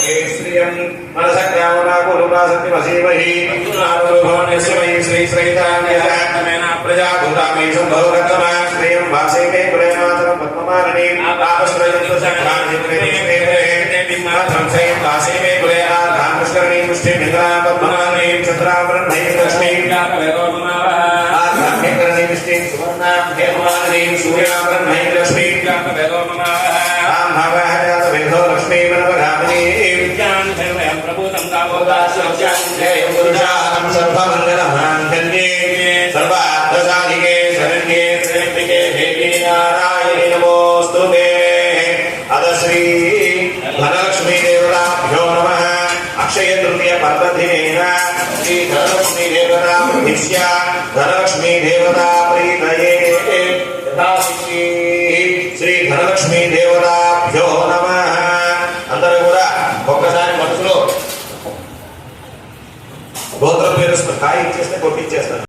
श्रियं मनसक्रामना कुरुपासक्तिमसीमहि भवनस्य मयि श्री श्रीतान्यः प्रजाभूतामेषु बहुरत्तमा श्रियं वासे मे कुलमातरं पद्ममालिनी तापस्त्रयन्तु संशयं वासे मे कुले आधां पुष्करणीं पुष्टिं निद्रां पद्ममालिनीं चन्द्रां ब्रह्मैः लक्ष्मीं आधां पुष्टिं सुवर्णां हेममालिनीं सूर्यां ब्रह्मैः लक्ष्मीं आं भावः वेदो लक्ष्मी प्रभूतं पुरुषां सर्वमङ्गलमाङ्गल्ये सर्वार्थसाधिके शरण्ये त्र्यम्बिके देवी नारायणी नमोऽस्तुते। अथ श्री धनलक्ष्मी देवताभ्यो नमः। अक्षय तृतीय पर्वदिनेन श्री धनलक्ष्मी देवता उद्दिश्य धनलक्ष्मी देवता प्रीतये श्री धनलक्ष्मी देवताभ्यो नमः। అందరూ కూడా ఒక్కసారి మనసులో గోత్రం పేరు కాయ ఇచ్చేస్తే కొట్టిచ్చేస్తారు.